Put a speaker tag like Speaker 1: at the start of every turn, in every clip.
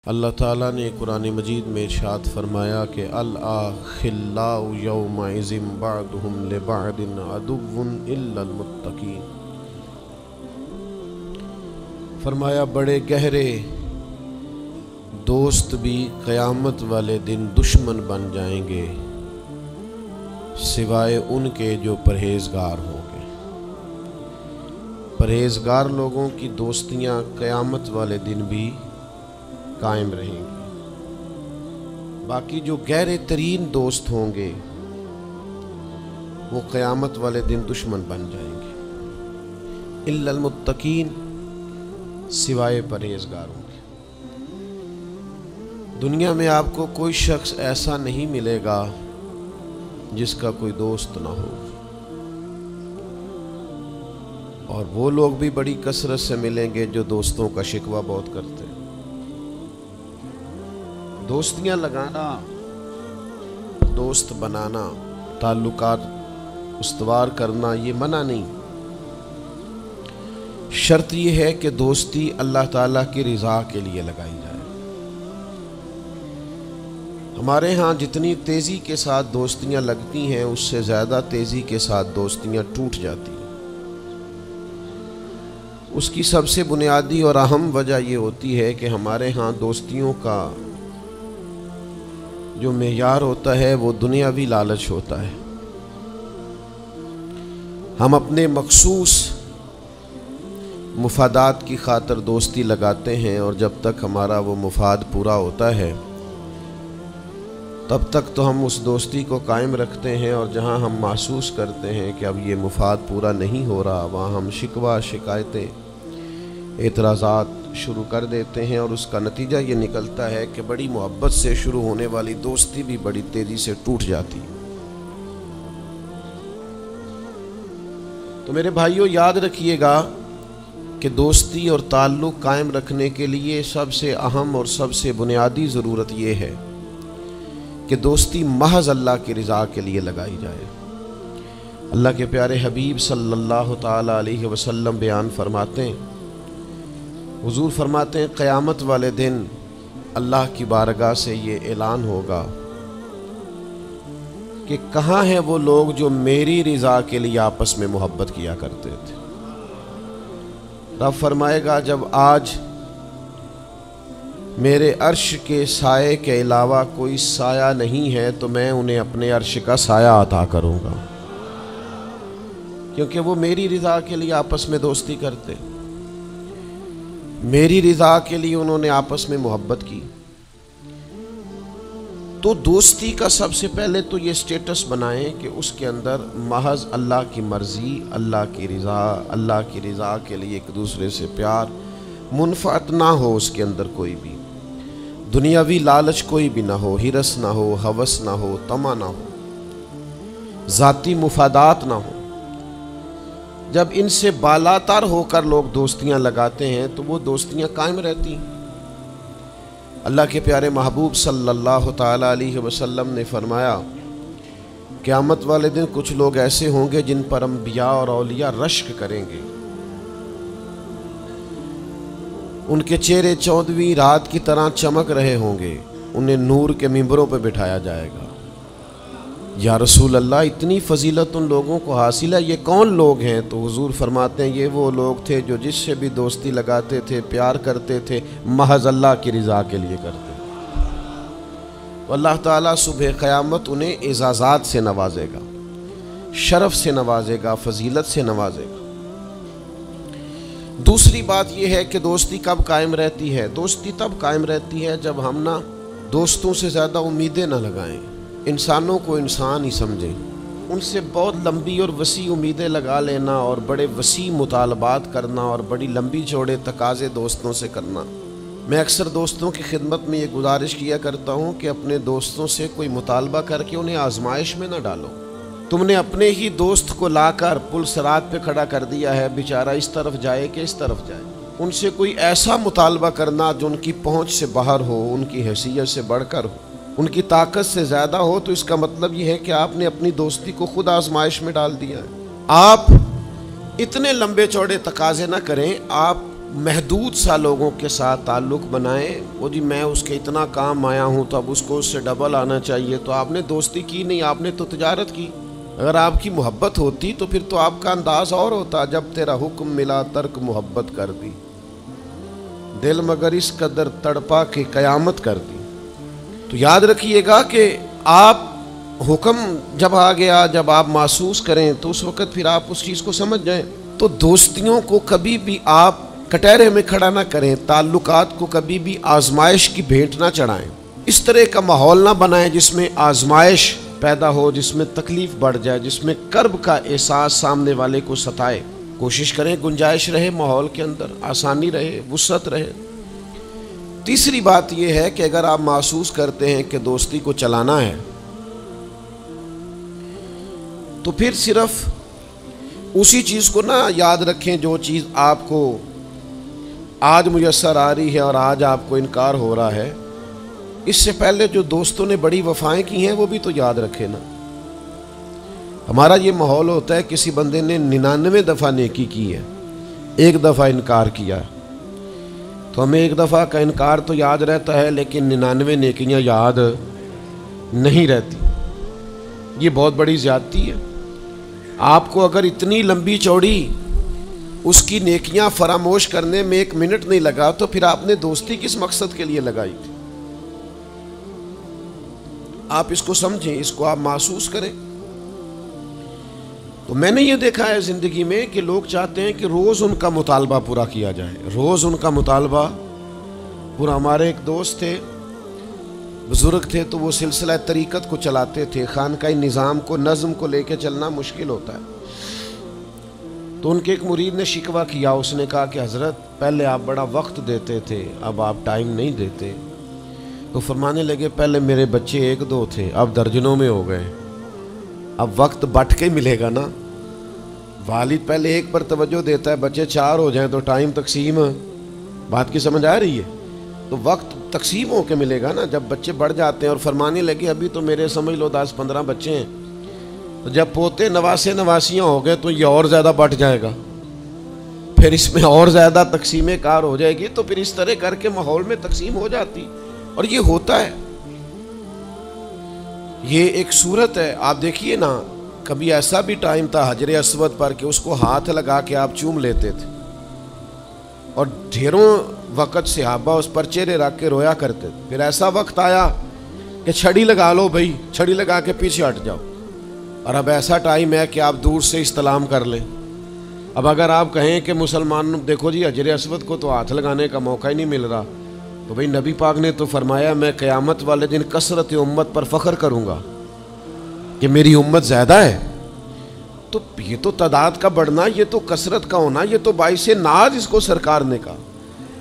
Speaker 1: اللہ تعالیٰ نے قرآن مجید میں ارشاد فرمایا کہ الأخلاء یومئذ بعضهم لبعض عدو إلا المتقین، فرمایا بڑے گہرے دوست بھی قیامت والے دن دشمن بن جائیں گے سوائے ان کے جو پرہیزگار ہوں گے۔ پرہیزگار لوگوں کی دوستیاں قیامت والے دن بھی قائم رہیں گی، باقی جو گہرے ترین دوست ہوں گے وہ قیامت والے دن دشمن بن جائیں گے، الا المتقین، سوائے پرہیزگاروں کے۔ دنیا میں آپ کو کوئی شخص ایسا نہیں ملے گا جس کا کوئی دوست نہ ہو، اور وہ لوگ بھی بڑی کثرت سے ملیں گے جو دوستوں کا شکوہ بہت کرتے ہیں۔ دوستیاں لگانا، دوست بنانا، تعلقات استوار کرنا یہ منع نہیں، شرط یہ ہے کہ دوستی اللہ تعالیٰ کی رضا کے لیے لگائی جائے۔ ہمارے ہاں جتنی تیزی کے ساتھ دوستیاں لگتی ہیں اس سے زیادہ تیزی کے ساتھ دوستیاں ٹوٹ جاتی ہیں۔ اس کی سب سے بنیادی اور اہم وجہ یہ ہوتی ہے کہ ہمارے ہاں دوستیوں کا جو معیار ہوتا ہے وہ دنیاوی لالچ ہوتا ہے۔ ہم اپنے مخصوص مفادات کی خاطر دوستی لگاتے ہیں، اور جب تک ہمارا وہ مفاد پورا ہوتا ہے تب تک تو ہم اس دوستی کو قائم رکھتے ہیں، اور جہاں ہم محسوس کرتے ہیں کہ اب یہ مفاد پورا نہیں ہو رہا وہاں ہم شکوہ، شکایتیں، اعتراضات شروع کر دیتے ہیں، اور اس کا نتیجہ یہ نکلتا ہے کہ بڑی محبت سے شروع ہونے والی دوستی بھی بڑی تیزی سے ٹوٹ جاتی ہے۔ تو میرے بھائیوں یاد رکھیے گا کہ دوستی اور تعلق قائم رکھنے کے لیے سب سے اہم اور سب سے بنیادی ضرورت یہ ہے کہ دوستی محض اللہ کی رضا کے لیے لگائی جائے۔ اللہ کے پیارے حبیب صلی اللہ تعالی علیہ وسلم بیان فرماتے ہیں، حضور فرماتے ہیں قیامت والے دن اللہ کی بارگاہ سے یہ اعلان ہوگا کہ کہاں ہیں وہ لوگ جو میری رضا کے لیے آپس میں محبت کیا کرتے تھے۔ رب فرمائے گا جب آج میرے عرش کے سائے کے علاوہ کوئی سایہ نہیں ہے تو میں انہیں اپنے عرش کا سایہ عطا کروں گا، کیونکہ وہ میری رضا کے لیے آپس میں دوستی کرتے، میری رضا کے لیے انہوں نے آپس میں محبت کی۔ تو دوستی کا سب سے پہلے تو یہ سٹیٹس بنائیں کہ اس کے اندر محض اللہ کی مرضی، اللہ کی رضا، اللہ کی رضا کے لیے ایک دوسرے سے پیار، منفعت نہ ہو اس کے اندر کوئی بھی، دنیاوی لالچ کوئی بھی نہ ہو، ہرس نہ ہو، ہوس نہ ہو، طمع نہ ہو، ذاتی مفادات نہ ہو۔ جب ان سے بالاتر ہو کر لوگ دوستیاں لگاتے ہیں تو وہ دوستیاں قائم رہتی ہیں۔ اللہ کے پیارے محبوب صلی اللہ تعالی علیہ وسلم نے فرمایا قیامت والے دن کچھ لوگ ایسے ہوں گے جن پر انبیاء اور اولیاء رشک کریں گے، ان کے چہرے 14ویں رات کی طرح چمک رہے ہوں گے، انہیں نور کے ممبروں پہ بٹھایا جائے گا۔ یا رسول اللہ اتنی فضیلت ان لوگوں کو حاصل ہے، یہ کون لوگ ہیں؟ تو حضور فرماتے ہیں یہ وہ لوگ تھے جو جس سے بھی دوستی لگاتے تھے، پیار کرتے تھے، محض اللہ کی رضا کے لیے کرتے۔ تو اللہ تعالیٰ صبح قیامت انہیں اعزازات سے نوازے گا، شرف سے نوازے گا، فضیلت سے نوازے گا۔ دوسری بات یہ ہے کہ دوستی کب قائم رہتی ہے؟ دوستی تب قائم رہتی ہے جب ہم نہ دوستوں سے زیادہ امیدیں نہ لگائیں، انسانوں کو انسان ہی سمجھیں، ان سے بہت لمبی اور وسیع امیدیں لگا لینا اور بڑے وسیع مطالبات کرنا اور بڑی لمبی چوڑے تقاضے دوستوں سے کرنا۔ میں اکثر دوستوں کی خدمت میں یہ گزارش کیا کرتا ہوں کہ اپنے دوستوں سے کوئی مطالبہ کر کے انہیں آزمائش میں نہ ڈالو۔ تم نے اپنے ہی دوست کو لا کر پل صراط پہ کھڑا کر دیا ہے، بیچارہ اس طرف جائے کہ اس طرف جائے۔ ان سے کوئی ایسا مطالبہ کرنا جو ان کی پہنچ سے باہر ہو، ان کی حیثیت سے بڑھ کر ہو، ان کی طاقت سے زیادہ ہو، تو اس کا مطلب یہ ہے کہ آپ نے اپنی دوستی کو خود آزمائش میں ڈال دیا ہے۔ آپ اتنے لمبے چوڑے تقاضے نہ کریں، آپ محدود سا لوگوں کے ساتھ تعلق بنائیں، وہ جی میں اس کے اتنا کام آیا ہوں تو اب اس کو اس سے ڈبل آنا چاہیے، تو آپ نے دوستی کی نہیں، آپ نے تو تجارت کی۔ اگر آپ کی محبت ہوتی تو پھر تو آپ کا انداز اور ہوتا، جب تیرا حکم ملا ترک محبت کر دی، دل مگر اس قدر تڑپا کہ قیامت کر دی۔ تو یاد رکھیے گا کہ آپ حکم جب آ گیا، جب آپ محسوس کریں تو اس وقت پھر آپ اس چیز کو سمجھ جائیں۔ تو دوستیوں کو کبھی بھی آپ کٹہرے میں کھڑا نہ کریں، تعلقات کو کبھی بھی آزمائش کی بھیٹ نہ چڑھائیں، اس طرح کا ماحول نہ بنائیں جس میں آزمائش پیدا ہو، جس میں تکلیف بڑھ جائے، جس میں کرب کا احساس سامنے والے کو ستائے۔ کوشش کریں گنجائش رہے ماحول کے اندر، آسانی رہے، وسعت رہے۔ تیسری بات یہ ہے کہ اگر آپ محسوس کرتے ہیں کہ دوستی کو چلانا ہے تو پھر صرف اسی چیز کو نہ یاد رکھیں جو چیز آپ کو آج میسر آ رہی ہے اور آج آپ کو انکار ہو رہا ہے، اس سے پہلے جو دوستوں نے بڑی وفائیں کی ہیں وہ بھی تو یاد رکھے نا۔ ہمارا یہ ماحول ہوتا ہے کسی بندے نے 99 دفعہ نیکی کی ہے، ایک دفعہ انکار کیا، تو ہمیں ایک دفعہ کا انکار تو یاد رہتا ہے لیکن 99 نیکیاں یاد نہیں رہتی۔ یہ بہت بڑی زیادتی ہے۔ آپ کو اگر اتنی لمبی چوڑی اس کی نیکیاں فراموش کرنے میں 1 منٹ نہیں لگا تو پھر آپ نے دوستی کس مقصد کے لیے لگائی تھی؟ آپ اس کو سمجھیں، اس کو آپ محسوس کریں۔ تو میں نے یہ دیکھا ہے زندگی میں کہ لوگ چاہتے ہیں کہ روز ان کا مطالبہ پورا کیا جائے، روز ان کا مطالبہ پورا۔ ہمارے ایک دوست تھے، بزرگ تھے، تو وہ سلسلہ طریقت کو چلاتے تھے، خانقاہی نظام کو، نظم کو لے کے چلنا مشکل ہوتا ہے۔ تو ان کے ایک مرید نے شکوہ کیا، اس نے کہا کہ حضرت پہلے آپ بڑا وقت دیتے تھے، اب آپ ٹائم نہیں دیتے۔ تو فرمانے لگے پہلے میرے بچے 1-2 تھے، اب درجنوں میں ہو گئے، اب وقت بٹ کے ملے گا نا۔ والد پہلے ایک پر توجہ دیتا ہے، بچے 4 ہو جائیں تو ٹائم تقسیم، بات کی سمجھ آ رہی ہے؟ تو وقت تقسیم ہو کے ملے گا نا جب بچے بڑھ جاتے ہیں۔ اور فرمانے لگے ابھی تو میرے سمجھ لو 10-15 بچے ہیں، تو جب پوتے نواسے نواسیاں ہو گئے تو یہ اور زیادہ بٹ جائے گا، پھر اس میں اور زیادہ تقسیم کار ہو جائے گی، تو پھر اس طرح کر کے ماحول میں تقسیم ہو جاتی، اور یہ ہوتا ہے۔ یہ ایک صورت ہے، آپ دیکھیے نا، کبھی ایسا بھی ٹائم تھا حجر اسود پر کہ اس کو ہاتھ لگا کے آپ چوم لیتے تھے، اور ڈھیروں وقت صحابہ اس پر چہرے رکھ کے رویا کرتے تھے۔ پھر ایسا وقت آیا کہ چھڑی لگا لو بھائی، چھڑی لگا کے پیچھے ہٹ جاؤ، اور اب ایسا ٹائم ہے کہ آپ دور سے استلام کر لیں۔ اب اگر آپ کہیں کہ مسلمان دیکھو جی حجر اسود کو تو ہاتھ لگانے کا موقع ہی نہیں مل رہا، تو بھئی نبی پاک نے تو فرمایا میں قیامت والے دن کثرت امت پر فخر کروں گا کہ میری امت زیادہ ہے۔ تو یہ تو تعداد کا بڑھنا، یہ تو کثرت کا ہونا، یہ تو باعث ناز اس کو سرکار نے کہا۔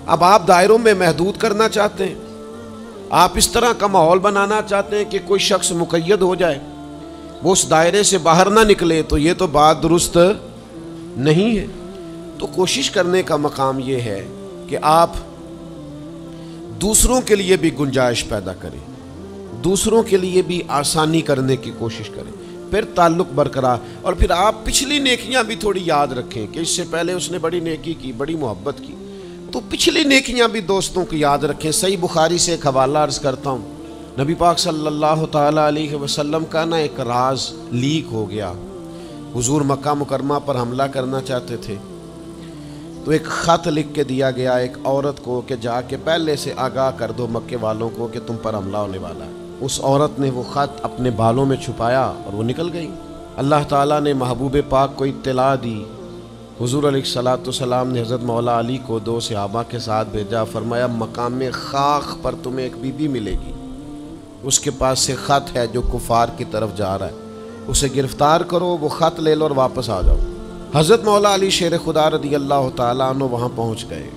Speaker 1: اب آپ دائروں میں محدود کرنا چاہتے ہیں، آپ اس طرح کا ماحول بنانا چاہتے ہیں کہ کوئی شخص مقید ہو جائے، وہ اس دائرے سے باہر نہ نکلے، تو یہ تو بات درست نہیں ہے۔ تو کوشش کرنے کا مقام یہ ہے کہ آپ دوسروں کے لیے بھی گنجائش پیدا کریں، دوسروں کے لیے بھی آسانی کرنے کی کوشش کریں، پھر تعلق برقرار۔ اور پھر آپ پچھلی نیکیاں بھی تھوڑی یاد رکھیں کہ اس سے پہلے اس نے بڑی نیکی کی، بڑی محبت کی، تو پچھلی نیکیاں بھی دوستوں کی یاد رکھیں۔ صحیح بخاری سے ایک حوالہ عرض کرتا ہوں، نبی پاک صلی اللہ تعالیٰ علیہ وسلم کا نا ایک راز لیک ہو گیا۔ حضور مکہ مکرمہ پر حملہ کرنا چاہتے تھے، تو ایک خط لکھ کے دیا گیا ایک عورت کو کہ جا کے پہلے سے آگاہ کر دو مکے والوں کو کہ تم پر حملہ ہونے والا ہے۔ اس عورت نے وہ خط اپنے بالوں میں چھپایا اور وہ نکل گئی۔ اللہ تعالیٰ نے محبوب پاک کو اطلاع دی، حضور علیہ الصلوۃ والسلام نے حضرت مولا علی کو 2 صحابہ کے ساتھ بھیجا، فرمایا مقام خاک پر تمہیں ایک بی بی ملے گی، اس کے پاس سے خط ہے جو کفار کی طرف جا رہا ہے، اسے گرفتار کرو، وہ خط لے لو اور واپس آ جاؤ۔ حضرت مولا علی شیر خدا رضی اللہ تعالیٰ عنہ وہاں پہنچ گئے،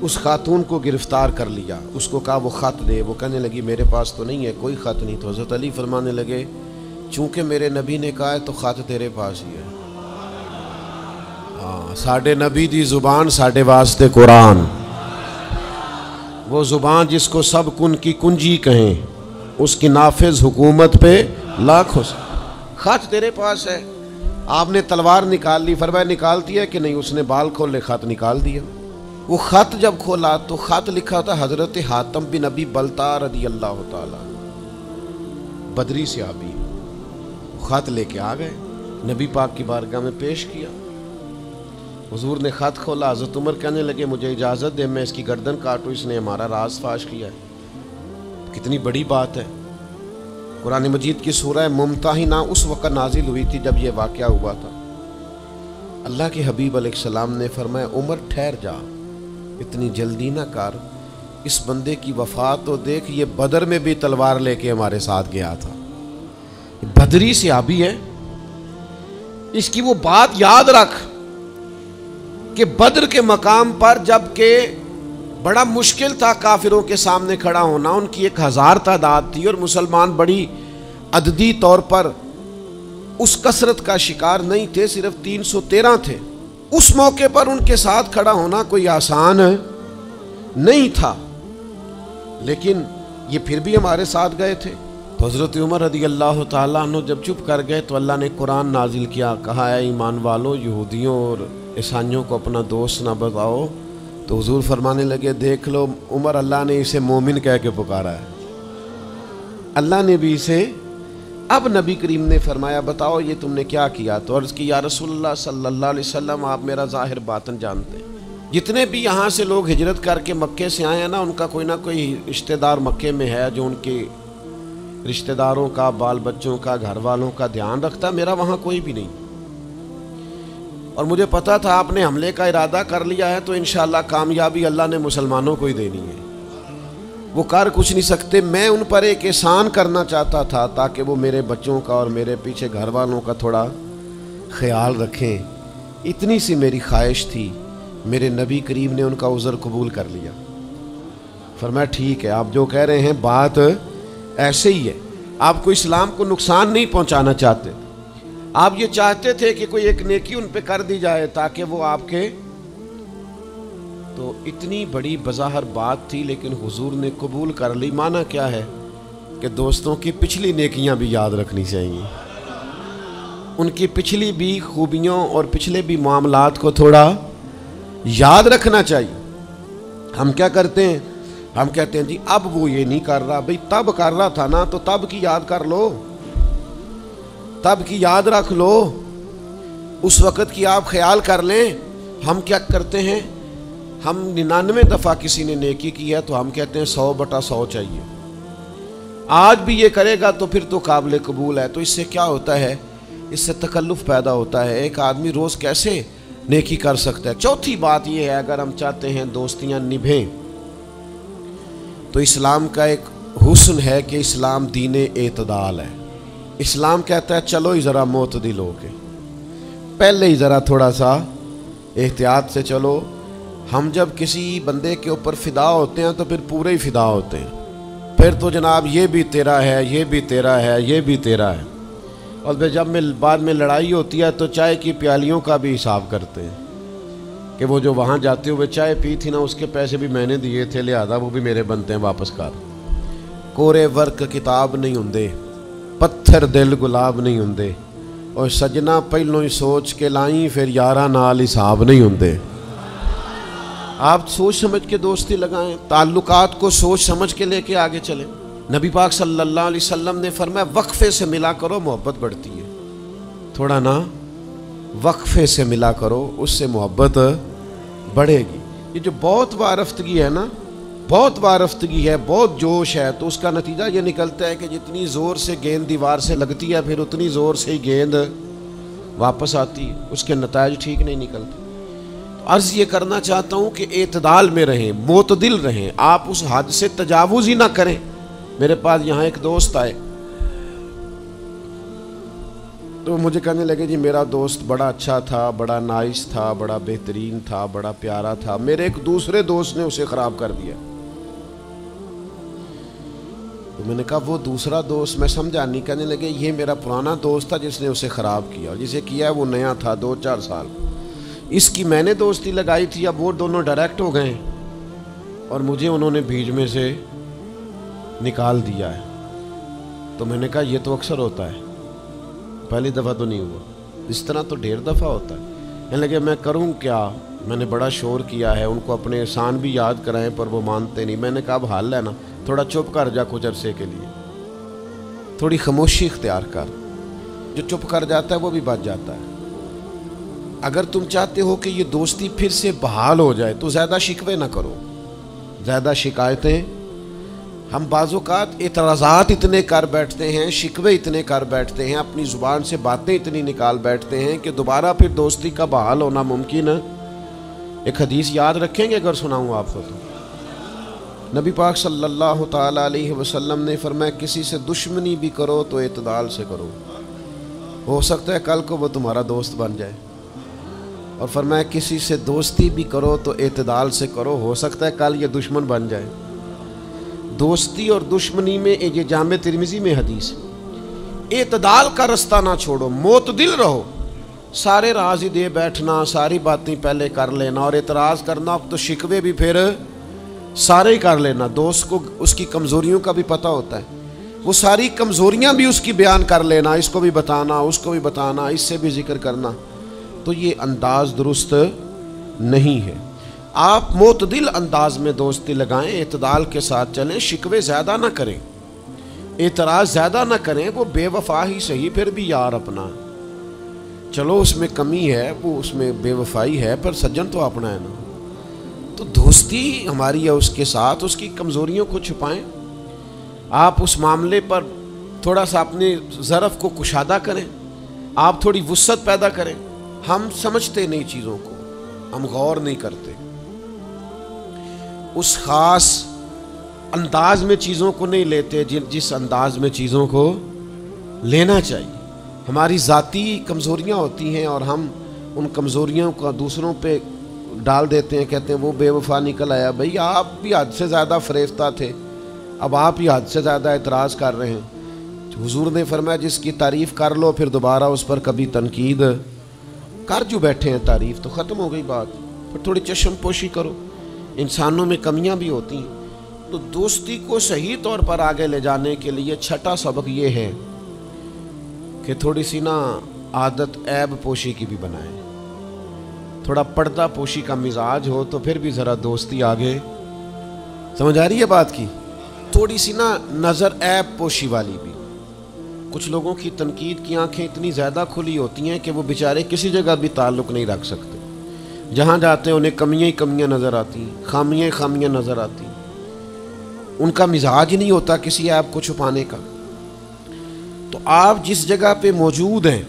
Speaker 1: اس خاتون کو گرفتار کر لیا، اس کو کہا وہ خط دے، وہ کہنے لگی میرے پاس تو نہیں ہے، کوئی خط نہیں۔ تو حضرت علی فرمانے لگے چونکہ میرے نبی نے کہا ہے تو خط تیرے پاس ہی ہے۔ ہاں، ساڈے نبی دی زبان ساڈے واسطے قرآن، وہ زبان جس کو سب کن کی کنجی کہیں، اس کی نافذ حکومت پہ لاکھوں سے۔ خط تیرے پاس ہے۔ آپ نے تلوار نکال لی، فرمایا نکالتی ہے کہ نہیں؟ اس نے بال کھولے، خط نکال دیا۔ وہ خط جب کھولا تو خط لکھا تھا حضرت حاتم بن ابی بلتع رضی اللہ تعالیٰ، بدری صحابی، خط لے کے آ گئے، نبی پاک کی بارگاہ میں پیش کیا۔ حضور نے خط کھولا، حضرت عمر کہنے لگے مجھے اجازت دے میں اس کی گردن کاٹوں، اس نے ہمارا راز فاش کیا ہے۔ کتنی بڑی بات ہے۔ قرآن مجید کی سورہ ممتحنہ اس وقت نازل ہوئی تھی جب یہ واقعہ ہوا تھا۔ اللہ کے حبیب علیہ السلام نے فرمایا عمر ٹھہر جا، اتنی جلدی نہ کر، اس بندے کی وفات تو دیکھ، یہ بدر میں بھی تلوار لے کے ہمارے ساتھ گیا تھا، بدری صحابی ہے، اس کی وہ بات یاد رکھ کہ بدر کے مقام پر جب کہ بڑا مشکل تھا کافروں کے سامنے کھڑا ہونا، ان کی 1000 تعداد تھی اور مسلمان بڑی عددی طور پر اس کثرت کا شکار نہیں تھے، صرف 313 تھے۔ اس موقع پر ان کے ساتھ کھڑا ہونا کوئی آسان نہیں تھا، لیکن یہ پھر بھی ہمارے ساتھ گئے تھے۔ تو حضرت عمر رضی اللہ تعالیٰ عنہ جب چپ کر گئے تو اللہ نے قرآن نازل کیا، کہا اے ایمان والو یہودیوں اور عیسائیوں کو اپنا دوست نہ بتاؤ۔ تو حضور فرمانے لگے دیکھ لو عمر، اللہ نے اسے مومن کہہ کے پکارا ہے، اللہ نے بھی اسے۔ اب نبی کریم نے فرمایا بتاؤ یہ تم نے کیا کیا؟ تو عرض کی یا رسول اللہ صلی اللہ علیہ وسلم آپ میرا ظاہر باطن جانتے ہیں، جتنے بھی یہاں سے لوگ ہجرت کر کے مکے سے آئے ہیں نا، ان کا کوئی نہ کوئی رشتہ دار مکے میں ہے جو ان کے رشتہ داروں کا، بال بچوں کا، گھر والوں کا دھیان رکھتا، میرا وہاں کوئی بھی نہیں۔ اور مجھے پتا تھا آپ نے حملے کا ارادہ کر لیا ہے تو انشاءاللہ کامیابی اللہ نے مسلمانوں کو ہی دینی ہے، وہ کر کچھ نہیں سکتے۔ میں ان پر ایک احسان کرنا چاہتا تھا تاکہ وہ میرے بچوں کا اور میرے پیچھے گھر والوں کا تھوڑا خیال رکھیں، اتنی سی میری خواہش تھی۔ میرے نبی کریم نے ان کا عذر قبول کر لیا، فرمایا ٹھیک ہے آپ جو کہہ رہے ہیں بات ایسے ہی ہے، آپ کو اسلام کو نقصان نہیں پہنچانا چاہتے، آپ یہ چاہتے تھے کہ کوئی ایک نیکی ان پہ کر دی جائے تاکہ وہ آپ کے، تو اتنی بڑی بظاہر بات تھی لیکن حضور نے قبول کر لی۔ معنی کیا ہے کہ دوستوں کی پچھلی نیکیاں بھی یاد رکھنی چاہیے، ان کی پچھلی بھی خوبیوں اور پچھلے بھی معاملات کو تھوڑا یاد رکھنا چاہیے۔ ہم کیا کرتے ہیں؟ ہم کہتے ہیں جی اب وہ یہ نہیں کر رہا، بھئی تب کر رہا تھا نا، تو تب کی یاد کر لو، تب کی یاد رکھ لو، اس وقت کی آپ خیال کر لیں۔ ہم کیا کرتے ہیں؟ ہم 99 دفعہ کسی نے نیکی کی ہے تو ہم کہتے ہیں 100/100 چاہیے، آج بھی یہ کرے گا تو پھر تو قابل قبول ہے۔ تو اس سے کیا ہوتا ہے؟ اس سے تکلف پیدا ہوتا ہے، ایک آدمی روز کیسے نیکی کر سکتا ہے؟ چوتھی بات یہ ہے اگر ہم چاہتے ہیں دوستیاں نبھیں تو اسلام کا ایک حسن ہے کہ اسلام دین اعتدال ہے۔ اسلام کہتا ہے چلو ہی ذرا معتدل ہو کے، پہلے ہی ذرا تھوڑا سا احتیاط سے چلو۔ ہم جب کسی بندے کے اوپر فدا ہوتے ہیں تو پھر پورے ہی فدا ہوتے ہیں، پھر تو جناب یہ بھی تیرا ہے، یہ بھی تیرا ہے، یہ بھی تیرا ہے۔ اور پھر جب بعد میں لڑائی ہوتی ہے تو چائے کی پیالیوں کا بھی حساب کرتے ہیں کہ وہ جو وہاں جاتے ہوئے چائے پی تھی نا اس کے پیسے بھی میں نے دیے تھے، لہذا وہ بھی میرے بنتے ہیں واپس کر۔ کورے ورک کتاب نہیں ہوندے، پتھر دل گلاب نہیں ہوندے، اور سجنا پہلوں ہی سوچ کے لائیں پھر یاراں نال حساب نہیں ہوندے۔ آپ سوچ سمجھ کے دوستی لگائیں، تعلقات کو سوچ سمجھ کے لے کے آگے چلیں۔ نبی پاک صلی اللہ علیہ وسلم نے فرمایا وقفے سے ملا کرو محبت بڑھتی ہے، تھوڑا نا وقفے سے ملا کرو، اس سے محبت بڑھے گی۔ یہ جو بہت وارفتگی ہے نا، بہت وارفتگی ہے، بہت جوش ہے، تو اس کا نتیجہ یہ نکلتا ہے کہ جتنی زور سے گیند دیوار سے لگتی ہے پھر اتنی زور سے ہی گیند واپس آتی ہے، اس کے نتائج ٹھیک نہیں نکلتے۔ عرض یہ کرنا چاہتا ہوں کہ اعتدال میں رہیں، معتدل رہیں، آپ اس حد سے تجاوز ہی نہ کریں۔ میرے پاس یہاں ایک دوست آئے تو مجھے کہنے لگے جی میرا دوست بڑا اچھا تھا، بڑا نائس تھا، بڑا بہترین تھا، بڑا پیارا تھا، میرے ایک دوسرے دوست نے اسے خراب کر دیا۔ تو میں نے کہا وہ دوسرا دوست میں سمجھا نہیں۔ کہنے لگے یہ میرا پرانا دوست تھا جس نے اسے خراب کیا، اور جسے کیا ہے وہ نیا تھا 2-4 سال، اس کی میں نے دوستی لگائی تھی، اب وہ دونوں ڈائریکٹ ہو گئے اور مجھے انہوں نے بیچ میں سے نکال دیا ہے۔ تو میں نے کہا یہ تو اکثر ہوتا ہے، پہلی دفعہ تو نہیں ہوا، اس طرح تو ڈھیر دفعہ ہوتا ہے۔ کہنے لگے میں کروں کیا؟ میں نے بڑا شور کیا ہے، ان کو اپنے احسان بھی یاد کرائیں پر وہ مانتے نہیں۔ میں نے کہا اب حال ہے نا، تھوڑا چپ کر جا کچھ عرصے کے لیے، تھوڑی خاموشی اختیار کر۔ جو چپ کر جاتا ہے وہ بھی بچ جاتا ہے۔ اگر تم چاہتے ہو کہ یہ دوستی پھر سے بحال ہو جائے تو زیادہ شکوے نہ کرو، زیادہ شکایتیں۔ ہم بعض اوقات اعتراضات اتنے کر بیٹھتے ہیں، شکوے اتنے کر بیٹھتے ہیں، اپنی زبان سے باتیں اتنی نکال بیٹھتے ہیں کہ دوبارہ پھر دوستی کا بحال ہونا ممکن ہے۔ ایک حدیث یاد رکھیں گے اگر سناؤں آپ کو تو؟ نبی پاک صلی اللہ تعالیٰ علیہ وسلم نے فرمایا کسی سے دشمنی بھی کرو تو اعتدال سے کرو، ہو سکتا ہے کل کو وہ تمہارا دوست بن جائے۔ اور فرمایا کسی سے دوستی بھی کرو تو اعتدال سے کرو، ہو سکتا ہے کل یہ دشمن بن جائے۔ دوستی اور دشمنی میں یہ جامع ترمذی میں حدیث ہے، اعتدال کا رستہ نہ چھوڑو، معتدل رہو۔ سارے راز ہی دے بیٹھنا، ساری باتیں پہلے کر لینا اور اعتراض کرنا، اب تو شکوے بھی پھر سارے ہی کر لینا۔ دوست کو اس کی کمزوریوں کا بھی پتہ ہوتا ہے، وہ ساری کمزوریاں بھی اس کی بیان کر لینا، اس کو بھی بتانا، اس کو بھی بتانا، اس سے بھی ذکر کرنا، تو یہ انداز درست نہیں ہے۔ آپ معتدل انداز میں دوستی لگائیں، اعتدال کے ساتھ چلیں، شکوے زیادہ نہ کریں، اعتراض زیادہ نہ کریں۔ وہ بے وفا ہی صحیح پھر بھی یار اپنا، چلو اس میں کمی ہے، وہ اس میں بے وفائی ہے، پر سجن تو اپنا ہے نا۔ تو دوستی ہماری ہے اس کے ساتھ، اس کی کمزوریوں کو چھپائیں۔ آپ اس معاملے پر تھوڑا سا اپنے ظرف کو کشادہ کریں، آپ تھوڑی وسعت پیدا کریں۔ ہم سمجھتے نہیں چیزوں کو، ہم غور نہیں کرتے، اس خاص انداز میں چیزوں کو نہیں لیتے جس انداز میں چیزوں کو لینا چاہیے۔ ہماری ذاتی کمزوریاں ہوتی ہیں اور ہم ان کمزوریوں کا دوسروں پہ ڈال دیتے ہیں، کہتے ہیں وہ بے وفا نکل آیا۔ بھئی آپ بھی حد سے زیادہ فریفتہ تھے، اب آپ ہی حد سے زیادہ اعتراض کر رہے ہیں۔ حضور نے فرمایا جس کی تعریف کر لو پھر دوبارہ اس پر کبھی تنقید کر جو بیٹھے ہیں، تعریف تو ختم ہو گئی بات، پھر تھوڑی چشم پوشی کرو۔ انسانوں میں کمیاں بھی ہوتی ہیں، تو دوستی کو صحیح طور پر آگے لے جانے کے لیے چھٹا سبق یہ ہے کہ تھوڑی سی نا عادت عیب پوشی کی بھی بنائیں، تھوڑا پردہ پوشی کا مزاج ہو تو پھر بھی ذرا دوستی آگے۔ سمجھ آ رہی ہے بات کی؟ تھوڑی سی نا نظر عیب پوشی والی بھی۔ کچھ لوگوں کی تنقید کی آنکھیں اتنی زیادہ کھلی ہوتی ہیں کہ وہ بیچارے کسی جگہ بھی تعلق نہیں رکھ سکتے، جہاں جاتے ہیں انہیں کمیاں ہی کمیاں نظر آتی ہیں، خامیاں ہی خامیاں نظر آتی ہیں، ان کا مزاج ہی نہیں ہوتا کسی عیب کو چھپانے کا۔ تو آپ جس جگہ پہ موجود ہیں،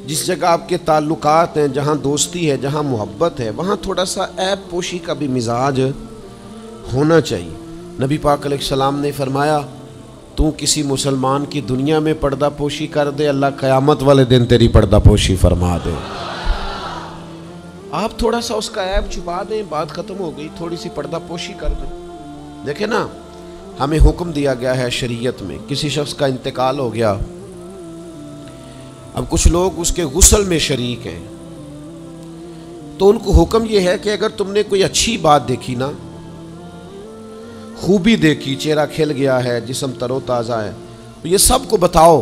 Speaker 1: جس جگہ آپ کے تعلقات ہیں، جہاں دوستی ہے، جہاں محبت ہے، وہاں تھوڑا سا عیب پوشی کا بھی مزاج ہونا چاہیے۔ نبی پاک علیہ السلام نے فرمایا تو کسی مسلمان کی دنیا میں پردہ پوشی کر دے، اللہ قیامت والے دن تیری پردہ پوشی فرما دے۔ آپ تھوڑا سا اس کا عیب چھپا دیں، بات ختم ہو گئی، تھوڑی سی پردہ پوشی کر دیں۔ دیکھیں نا، ہمیں حکم دیا گیا ہے شریعت میں، کسی شخص کا انتقال ہو گیا، اب کچھ لوگ اس کے غسل میں شریک ہیں، تو ان کو حکم یہ ہے کہ اگر تم نے کوئی اچھی بات دیکھی نا، خوبی دیکھی، چہرہ کھل گیا ہے، جسم تر و تازہ ہے، تو یہ سب کو بتاؤ۔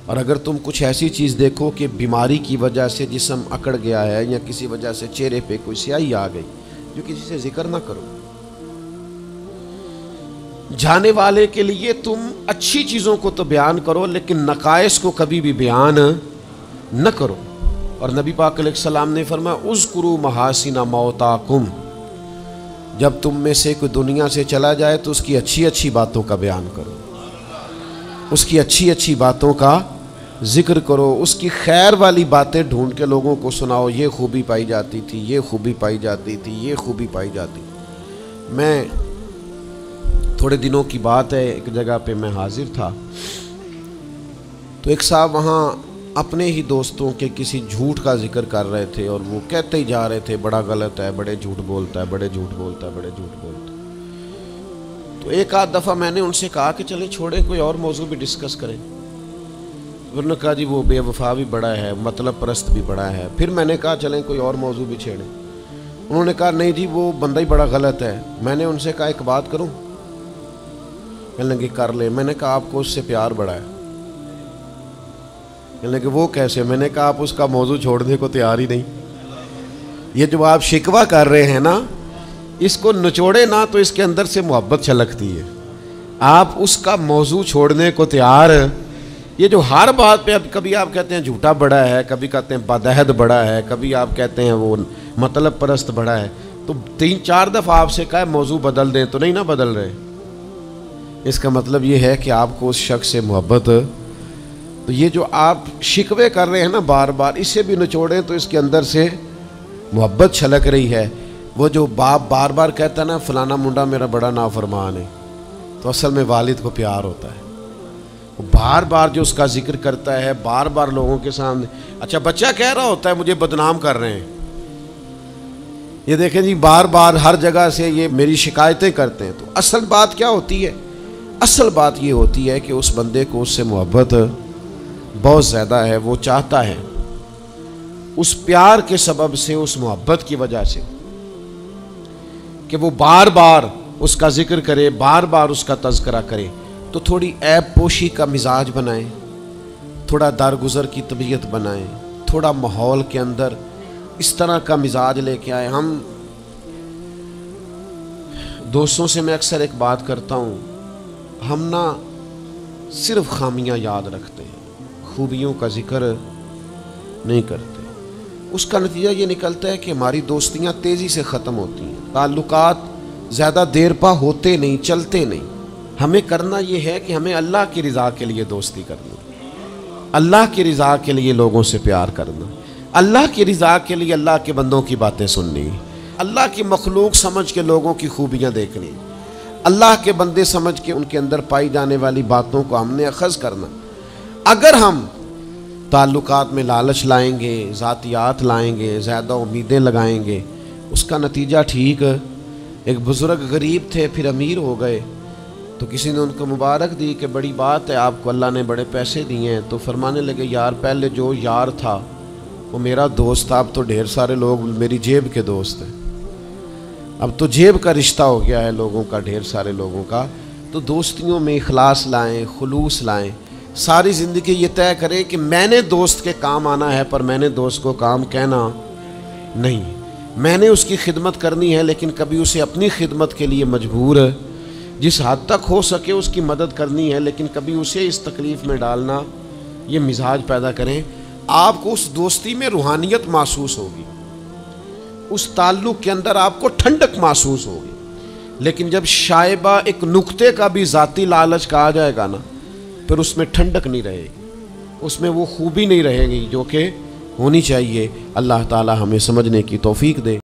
Speaker 1: اور اگر تم کچھ ایسی چیز دیکھو کہ بیماری کی وجہ سے جسم اکڑ گیا ہے یا کسی وجہ سے چہرے پہ کوئی سیاہی آ گئی، جو کسی سے ذکر نہ کرو۔ جانے والے کے لیے تم اچھی چیزوں کو تو بیان کرو، لیکن نقائص کو کبھی بھی بیان نہ کرو۔ اور نبی پاک علیہ السلام نے فرمایا اذکروا محاسن موتاکم، جب تم میں سے کوئی دنیا سے چلا جائے تو اس کی اچھی اچھی باتوں کا بیان کرو، اس کی اچھی اچھی باتوں کا ذکر کرو، اس کی خیر والی باتیں ڈھونڈ کے لوگوں کو سناؤ، یہ خوبی پائی جاتی تھی، یہ خوبی پائی جاتی تھی، یہ خوبی پائی جاتی تھی۔ میں تھوڑے دنوں کی بات ہے، ایک جگہ پہ میں حاضر تھا، تو ایک صاحب وہاں اپنے ہی دوستوں کے کسی جھوٹ کا ذکر کر رہے تھے، اور وہ کہتے ہی جا رہے تھے بڑا غلط ہے، بڑے جھوٹ بولتا ہے، بڑے جھوٹ بولتا ہے، بڑے جھوٹ بولتا ہے۔ تو ایک آدھ دفعہ میں نے ان سے کہا کہ چلیں چھوڑیں، کوئی اور موضوع بھی ڈسکس کریں۔ انہوں نے کہا جی وہ بے وفا بھی بڑا ہے، مطلب پرست بھی بڑا ہے۔ پھر میں نے کہا چلیں کوئی اور موضوع بھی چھیڑیں۔ انہوں نے کہا نہیں جی وہ بندہ ہی بڑا غلط ہے۔ میں نے ان سے کہا ایک بات کروں؟ کہنے لگے کر لیں۔ میں نے کہا آپ کو اس سے پیار بڑا ہے۔ کہنے لگے وہ کیسے؟ میں نے کہا آپ اس کا موضوع چھوڑنے کو تیار ہی نہیں۔ یہ جو آپ شکوہ کر رہے ہیں نا، اس کو نچوڑے نا تو اس کے اندر سے محبت چھلکتی ہے. آپ اس کا موضوع چھوڑنے کو تیار. یہ جو ہر بات پہ اب کبھی آپ کہتے ہیں جھوٹا بڑا ہے، کبھی کہتے ہیں بدعہد بڑا ہے، کبھی آپ کہتے ہیں وہ مطلب پرست بڑا ہے، تو 3-4 دفعہ آپ سے کہا موضوع بدل دیں تو نہیں نہ بدل رہے. اس کا مطلب یہ ہے کہ آپ کو اس شخص سے محبت. تو یہ جو آپ شکوے کر رہے ہیں نا بار بار، اسے بھی نچوڑیں تو اس کے اندر سے محبت چھلک رہی ہے. وہ جو باپ بار بار کہتا ہے نا فلانا منڈا میرا بڑا نافرمان ہے، تو اصل میں والد کو پیار ہوتا ہے. وہ بار بار جو اس کا ذکر کرتا ہے، بار بار لوگوں کے سامنے. اچھا بچہ کہہ رہا ہوتا ہے مجھے بدنام کر رہے ہیں، یہ دیکھیں جی بار بار ہر جگہ سے یہ میری شکایتیں کرتے ہیں. تو اصل بات کیا ہوتی ہے؟ اصل بات یہ ہوتی ہے کہ اس بندے کو اس سے محبت بہت زیادہ ہے. وہ چاہتا ہے اس پیار کے سبب سے، اس محبت کی وجہ سے کہ وہ بار بار اس کا ذکر کرے، بار بار اس کا تذکرہ کرے. تو تھوڑی عیب پوشی کا مزاج بنائیں، تھوڑا درگزر کی طبیعت بنائیں، تھوڑا ماحول کے اندر اس طرح کا مزاج لے کے آئے. ہم دوستوں سے میں اکثر ایک بات کرتا ہوں، ہم نہ صرف خامیاں یاد رکھتے ہیں، خوبیوں کا ذکر نہیں کرتے. اس کا نتیجہ یہ نکلتا ہے کہ ہماری دوستیاں تیزی سے ختم ہوتی ہیں، تعلقات زیادہ دیر پا ہوتے نہیں، چلتے نہیں. ہمیں کرنا یہ ہے کہ ہمیں اللہ کی رضا کے لیے دوستی کرنی، اللہ کی رضا کے لیے لوگوں سے پیار کرنا، اللہ کی رضا کے لیے اللہ کے بندوں کی باتیں سننی، اللہ کی مخلوق سمجھ کے لوگوں کی خوبیاں دیکھنی، اللہ کے بندے سمجھ کے ان کے اندر پائی جانے والی باتوں کو ہم نے اخذ کرنا. اگر ہم تعلقات میں لالچ لائیں گے، ذاتیات لائیں گے، زیادہ امیدیں لگائیں گے، اس کا نتیجہ ٹھیک. ایک بزرگ غریب تھے پھر امیر ہو گئے، تو کسی نے ان کو مبارک دی کہ بڑی بات ہے آپ کو اللہ نے بڑے پیسے دیے ہیں. تو فرمانے لگے یار پہلے جو یار تھا وہ میرا دوست تھا، اب تو ڈھیر سارے لوگ میری جیب کے دوست ہیں، اب تو جیب کا رشتہ ہو گیا ہے لوگوں کا، ڈھیر سارے لوگوں کا. تو دوستیوں میں اخلاص لائیں، خلوص لائیں. ساری زندگی یہ طے کریں کہ میں نے دوست کے کام آنا ہے، پر میں نے دوست کو کام کہنا نہیں. میں نے اس کی خدمت کرنی ہے لیکن کبھی اسے اپنی خدمت کے لیے مجبور جس حد تک ہو سکے اس کی مدد کرنی ہے، لیکن کبھی اسے اس تکلیف میں ڈالنا. یہ مزاج پیدا کریں. آپ کو اس دوستی میں روحانیت محسوس ہوگی، اس تعلق کے اندر آپ کو ٹھنڈک محسوس ہوگی. لیکن جب شائبہ ایک نقطے کا بھی ذاتی لالچ کہا جائے گا نا، پھر اس میں ٹھنڈک نہیں رہے گی، اس میں وہ خوبی نہیں رہے گی جو کہ ہونی چاہیے. اللہ تعالی ہمیں سمجھنے کی توفیق دے.